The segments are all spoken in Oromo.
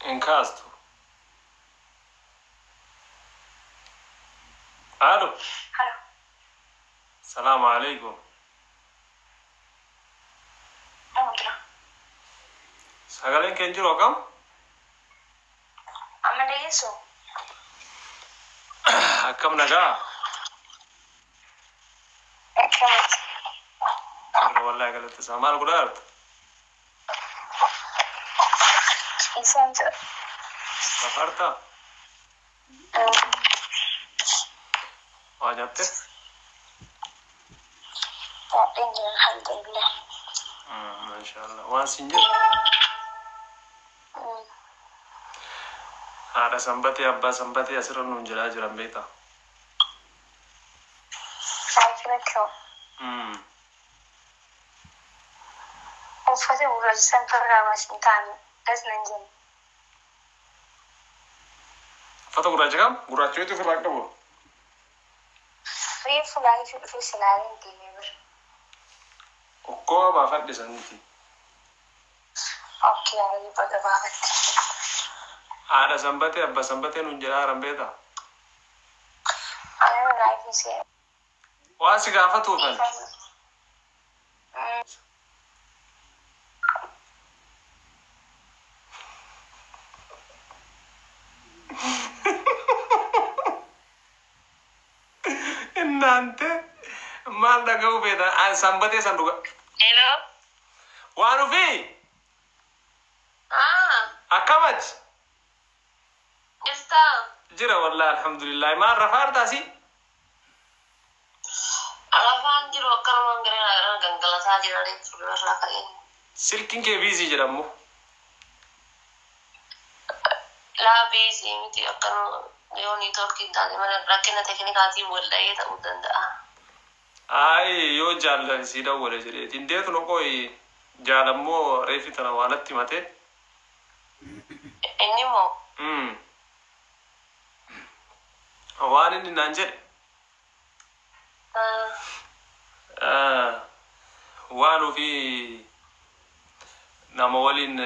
انكاستو. الو. هلا. السلام عليكم. سأقولين كنجرو كم؟ أما ليسو. كم نجا؟ كم؟ والله قلت سامال قدرت. إنسان. سافرت؟ وجبت؟ إنجل الحمد لله. ما شاء الله. وان سنجر؟ هذا سنبتي أبا سنبتي أسر النجلا جرام بيتا. سافرتو. وفتى ورجسان فرقا واشنطن. بس ننجم. فتى ورجكم؟ ورجيتو في الركبه. في فلان في سلالين تيمير. وكوا بافد سنتي. أوكي أي بقى بافد. هذا سنبتي أبا سنبتي نجلا رام بيتا. أنا لايف سي. واسي قافتو فن. إنانته ما لقوا بيدا سنبتي سندوق. Hello. وانو في Ah, أكمل está. جرا والله الحمد لله ما رفعت تاسي Alafan jiro kan mangere gangala saja dari sudah lakuin. سلكين كي بيزي جرامو La bisi miti akan leoni torki tadi mana rakena teknik hati boleh ya tak udah dah. أي يو جال سيدا ولا جري تنديت نقوي جالمو ريفي تنا وانتي ماتي Ini mau. واني نانجر وانو في نامولين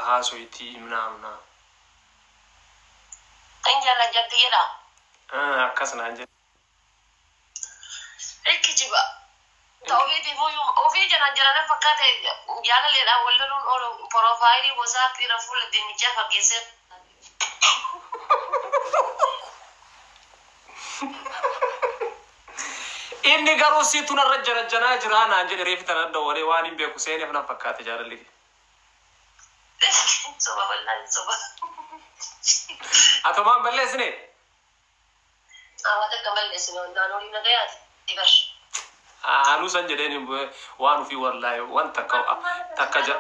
هاسويتي منامنا Tinggal aja dia lah. أكاس نانجر Coba. Tahu itu ovi jangan pakai jangan lihat awalnya orang profile WhatsApp ira full dinja pakai sih. إني قالوا سيتونا الرجال الجناجر أنا أنجل ريفي تنا دوري واني بيكو سيني فنا فكات جار اللي Coba benar coba. أتمام بلي سني Awak kembali semua dah nuri negara tiba. أنو سنجدني وانو في والله وان تكجا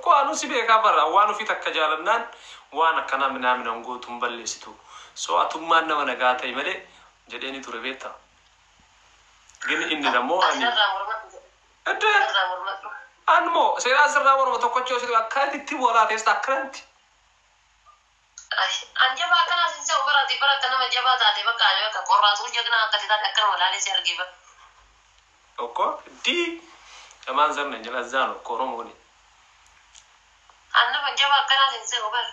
ko anu sibe kabara wanu fi takkajalannan wana kana mina ngotum balle situ so atum manna wana gata imade jedeni turebeta gini indi namo ani ade anmo se asra woro to kocho situ akati tibola testa kranti anja ba kana sin se ubara di bara kana majaba ta de ba kayo ka korra su jagna ka ta dakkan wala le ser giba oko di kaman zanna jala zano koromo ni anna majaba kana sin se ubara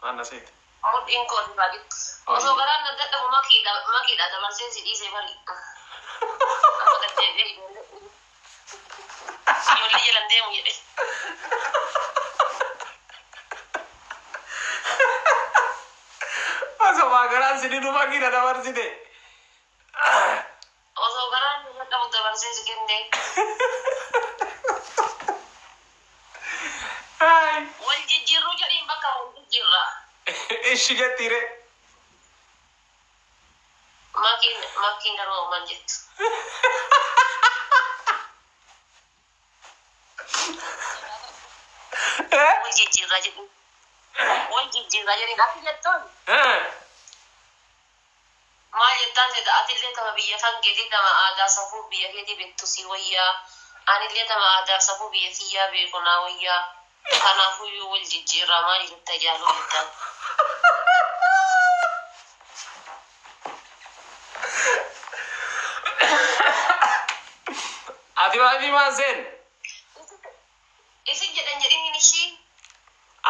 ana seit mud in ko bali oso garan na da maki da man sen si di se bali amma da de yo li yelan de mu yede masa magaran sini rumah kita ada war sini oso garan na da mu da man sen si ginde ay wal jijiru jadi baka wal jijira ishi gatire makin daro manjit wal jijira jadi nafi jetton ما يتان ده أتلي تما بيا كان جديد تما ada safu بيا كده بتوسي ويا أنا اللي تما ada safu بيا فيا بيكونا ويا كان أخوي والجيرة ما يتجالو يتان أتي ما زين isin jedhan jedhin ishii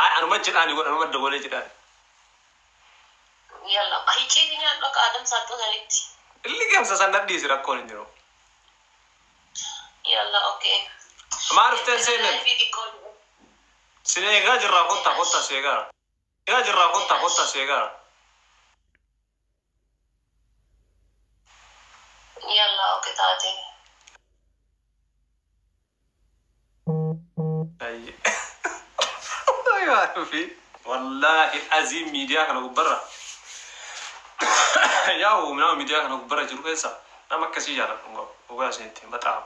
anuma jedhaani godhanuma dagolee jedhaani. yalla ahiitii nyaadha qaadam saatotanitti. Illi gamsa san nadhiisi rakkoon hin jiru. Yalla okay. Maal ufteen seenen? Sinee egaa jirraa kotta seegaara. Egaa jirraa kotta seegaara. Yalla okay taate. Ayyo fi wallahi azim media kana gubbarra. Yaa'u mina media kana gubbarra jiru keessa nama akkasii jaalladhu gogaa isinitti baqaam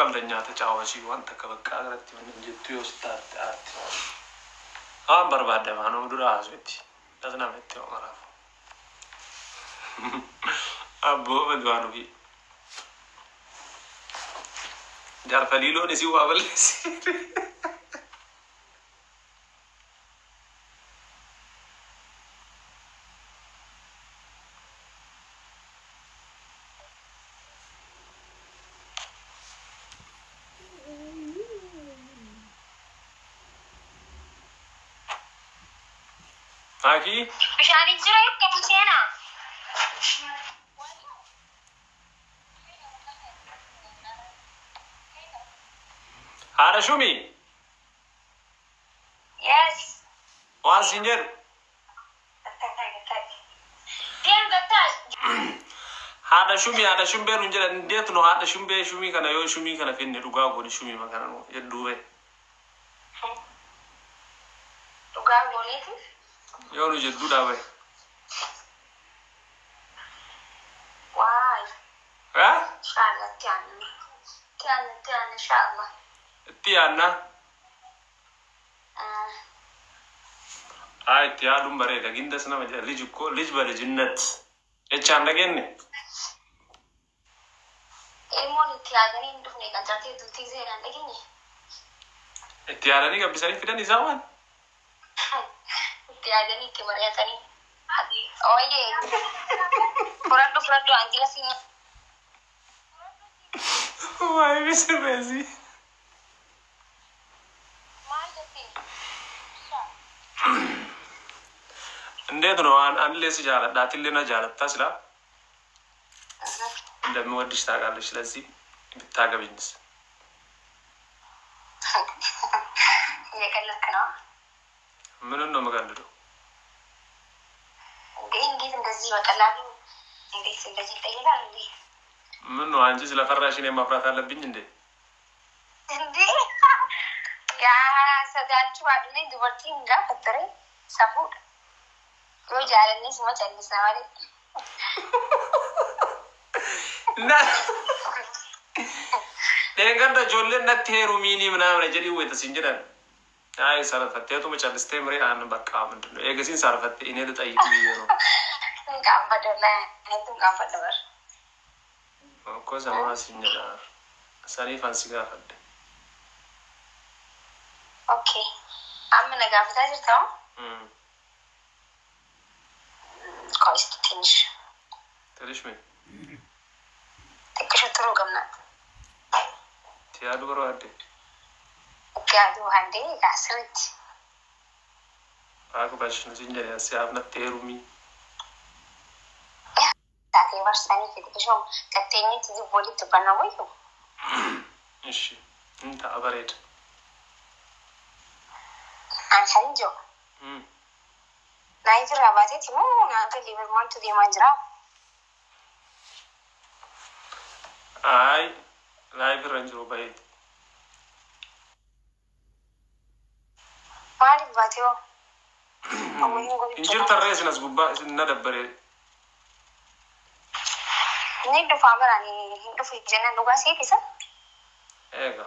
qaldanyaa caawashii wanta akka bakka agarratti waan jettu yoo staart aatti. Aan barbaadde maanoo dura haaswetti. Dasna metti omaraaf. Abbo badwaanu fi jaarfaliiloon isii waa balleessi. Aki? Bishani jira yakka seena. Hada Shumi? Yes. Waan siin jedhu? Diyan gattaa. Hada Shumbee nun jedhan deetu no hada Shumbii kana yoo Shumii kana finne dhugaa godhi Shumii makana no hedduu bee. Dhugaa gooniiti? Yoo nu jedhu dhaabee. Waay. Inshallah tiyaana inshallah. Itti yaadna? Itti yaaduun bareeda gindas nama jedha lijba lijinnat jechaan dhagenne. Ilmoon itti yaadanii hin dhufne kan taatee tultii seenaan dhageenye. Itti yaadanii gabbisanii fidan isaa waan? Itti yaadanii itti mari'atanii. Ooyyee. Furadhu antila siin. Waa'ee bisa beezi. Maal jettee? Indeetu no anillee si jaaladha atillee na jaalatta sila. እንደምወድሽ ታውቃለሽ ስለዚህ ብታገቢኝስ? እየቀለድክ ነው? ምኑን ነው የምቀልደው? እንዴት እንደዚህ በቀላሉ እንዴት እንደዚህ ይጠይቃል እንዴ? ምን ነው አንቺ ስለፈራሽ እኔ ማፍራት አለብኝ እንዴ? እንዴ ያ ሰዳችሁ አይደል ዱበርቲን ጋር ፈጠረ ሰፉድ ወይ ጃለኔ ስመጨልስ ነው አይደል? Na Enganda jolle natti heeru miini ምናምን ጀዲ ወይ ተሲንጀዳን አይ ሳረፈቴቱ መጨልስቴ ምሪ አን በቃ ምንድነው የገሲን ሳረፈቴ እኔ ልጠይቅ ብዬ ነው እንቃፈደለ እንቃፈደበር እኮ ሰማ ሲንጀዳ ሰኒ ፋንሲ ጋር ፈደ ኦኬ አምን ጋፍታ ጅርታው ኮስት ትንሽ ምን ተከሽትሩ ገምናት ቲያዱ በረዋደ ቲያዱ አንዴ ጋስርት አቅባሽ ሲንጀዳ ሲያፍነት ቴሩሚ ታቴ ወርሳኒ ከትከሽም ከተኝት ዝቦሊት በናወዩ እሺ እንታ አበሬድ አንሐንጆ ናይትራ ባቴት ሞ ናንተ ሊቨርማንቱ ዲማንጅራ አይ ላይቭ ረንጅሮ ባይት ማሊ ባቴው እንጅር ተረስ ነስጉባ ነደበረ ኒዱ ፋበራኒ ኒዱ ፍጀና ዱጋሴ ቢሳ ኤጋ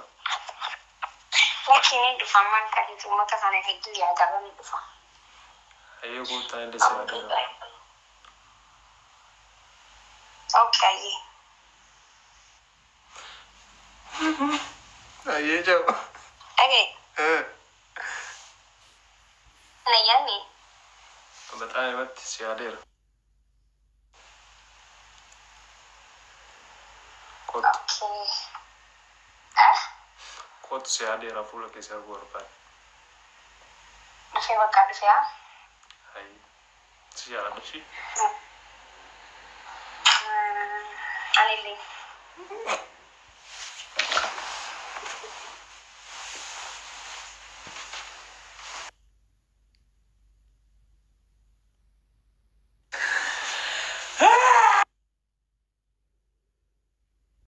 ለኪ ኒዱ ፋማን ካዲ ሞታ ካነ ሄዱ ያዳበ ኒዱ ፋ አዩ ጎታ እንደሰ ያደረ ኦኬ አየ ጀው አገ ነያኒ በጣም ወጥ ሲያደር ኮት kottu si adeera fuula keessa arguu barbaade. Dhufee bakka dhufee Hayi si jaalladha ishii. anillee